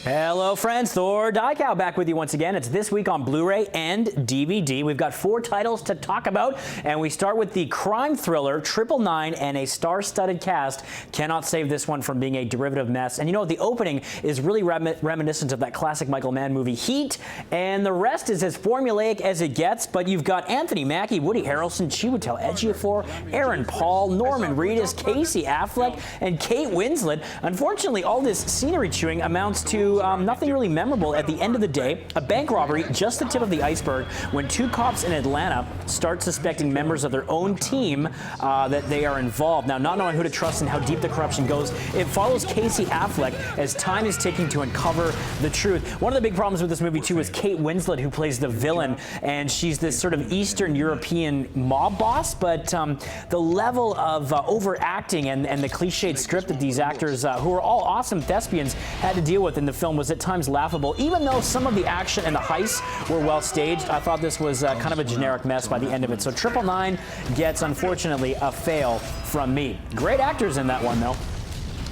Hello friends, Thor Diecow back with you once again. It's this week on Blu-ray and DVD. We've got 4 titles to talk about, and we start with the crime thriller TripleNine and a star-studded cast. Cannot save this one from being a derivative mess. And you know, the opening is really reminiscent of that classic Michael Mann movie Heat, and the rest is as formulaic as it gets, but you've got Anthony Mackie, Woody Harrelson, Chiwetel Ejiofor, Aaron Paul, Norman Reedus, Casey Affleck, and Kate Winslet. Unfortunately, all this scenery chewing amounts to nothing really memorable at the end of the day. A bank robbery, just the tip of the iceberg, when 2 cops in Atlanta start suspecting members of their own team that they are involved. Now, not knowing who to trust and how deep the corruption goes, it follows Casey Affleck as time is ticking to uncover the truth. One of the big problems with this movie, too, is Kate Winslet, who plays the villain, and she's this sort of Eastern European mob boss, but the level of overacting and the cliched script that these actors, who are all awesome thespians, had to deal with in the film was at times laughable. Even though some of the action and the heists were well staged, I thought this was kind of a generic mess by the end of it. So TripleNine gets, unfortunately, a fail from me. Great actors in that one, though.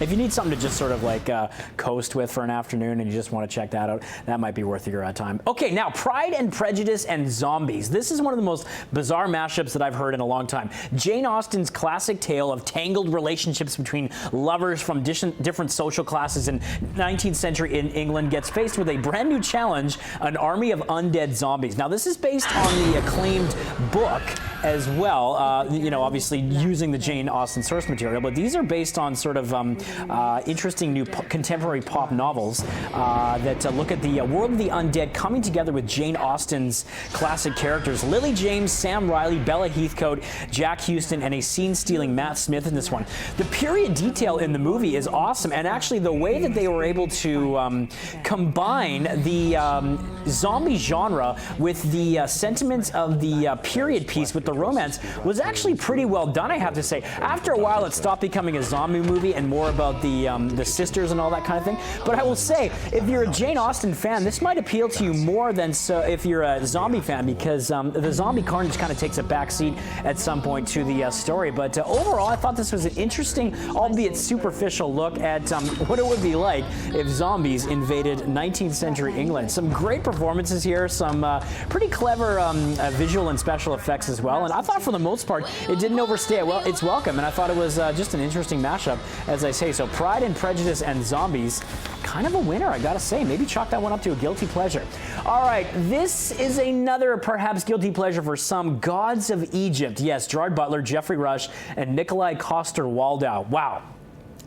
If you need something to just sort of like coast with for an afternoon and you just want to check that out, that might be worth your time. Okay, now Pride and Prejudice and Zombies. This is one of the most bizarre mashups that I've heard in a long time. Jane Austen's classic tale of tangled relationships between lovers from different social classes in 19th century in England gets faced with a brand new challenge, an army of undead zombies. Now, this is based on the acclaimed book as well, you know, obviously using the Jane Austen source material, but these are based on sort of interesting new contemporary pop novels that look at the world of the undead coming together with Jane Austen's classic characters. Lily James, Sam Riley, Bella Heathcote, Jack Houston, and a scene-stealing Matt Smith in this one. The period detail in the movie is awesome, and actually the way that they were able to combine the zombie genre with the sentiments of the period piece with the romance was actually pretty well done, I have to say. After a while, it stopped becoming a zombie movie and more about the sisters and all that kind of thing. But I will say, if you're a Jane Austen fan, this might appeal to you more than if you're a zombie fan, because the zombie carnage kind of takes a backseat at some point to the story. But overall, I thought this was an interesting, albeit superficial look at what it would be like if zombies invaded 19th century England. Some great performances here, some pretty clever visual and special effects as well. And I thought for the most part, it didn't overstay its welcome. And I thought it was just an interesting mashup, as I say. So Pride and Prejudice and Zombies, kind of a winner, I gotta say. Maybe chalk that one up to a guilty pleasure. All right, this is another perhaps guilty pleasure for some. Gods of Egypt. Yes, Gerard Butler, Jeffrey Rush, and Nikolai Coster-Waldau. Wow.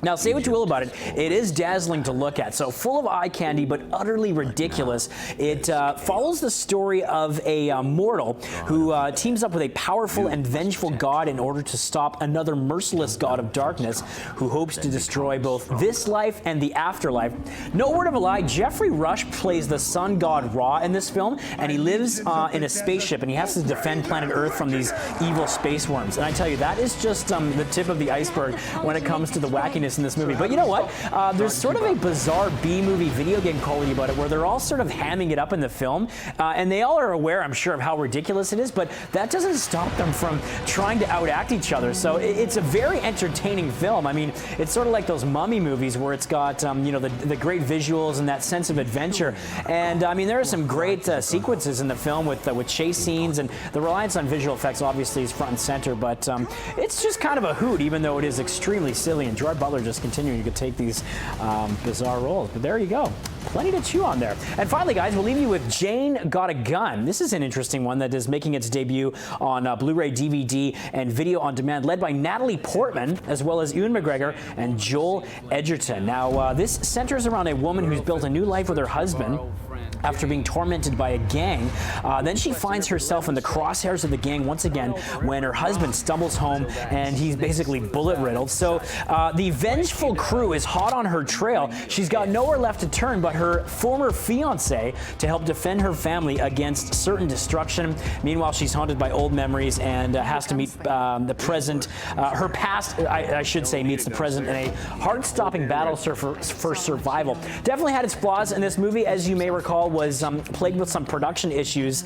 Now, say what you will about it, it is dazzling to look at. So full of eye candy, but utterly ridiculous. It follows the story of a mortal who teams up with a powerful and vengeful god in order to stop another merciless god of darkness who hopes to destroy both this life and the afterlife. No word of a lie, Jeffrey Rush plays the sun god Ra in this film, and he lives in a spaceship, and he has to defend planet Earth from these evil space worms. And I tell you, that is just the tip of the iceberg when it comes to the wackiness in this movie. But you know what? There's sort of a bizarre B-movie video game quality about it where they're all sort of hamming it up in the film, and they all are aware, I'm sure, of how ridiculous it is, but that doesn't stop them from trying to outact each other. So it's a very entertaining film. I mean, it's sort of like those mummy movies where it's got, you know, the great visuals and that sense of adventure. And I mean, there are some great sequences in the film with chase scenes, and the reliance on visual effects obviously is front and center, but it's just kind of a hoot, even though it is extremely silly, and Gerard Butler just continuing to take these bizarre roles. But there you go. Plenty to chew on there. And finally, guys, we'll leave you with Jane Got a Gun. This is an interesting one that is making its debut on Blu-ray, DVD, and video on demand, led by Natalie Portman, as well as Ewan McGregor and Joel Edgerton. Now, this centers around a woman who's built a new life with her husband after being tormented by a gang. Then she finds herself in the crosshairs of the gang once again when her husband stumbles home and he's basically bullet-riddled. So the vengeful crew is hot on her trail. She's got nowhere left to turn but her former fiancé to help defend her family against certain destruction. Meanwhile, she's haunted by old memories and has to meet the present. Her past, I should say, meets the present in a heart-stopping battle for survival. Definitely had its flaws in this movie, as you may recall. overall was plagued with some production issues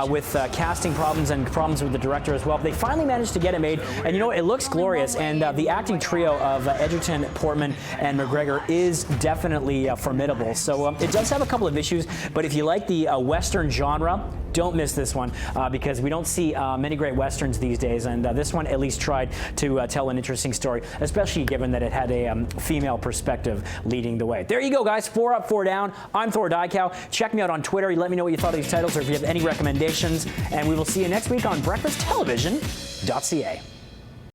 with casting problems and problems with the director as well. They finally managed to get it made, and you know, it looks glorious, and the acting trio of Edgerton, Portman, and McGregor is definitely formidable. So it does have a couple of issues, but if you like the Western genre, don't miss this one because we don't see many great Westerns these days, and this one at least tried to tell an interesting story, especially given that it had a female perspective leading the way. There you go, guys. 4 up, 4 down. I'm Thor Dykow. Check me out on Twitter. Let me know what you thought of these titles or if you have any recommendations, and we will see you next week on breakfasttelevision.ca.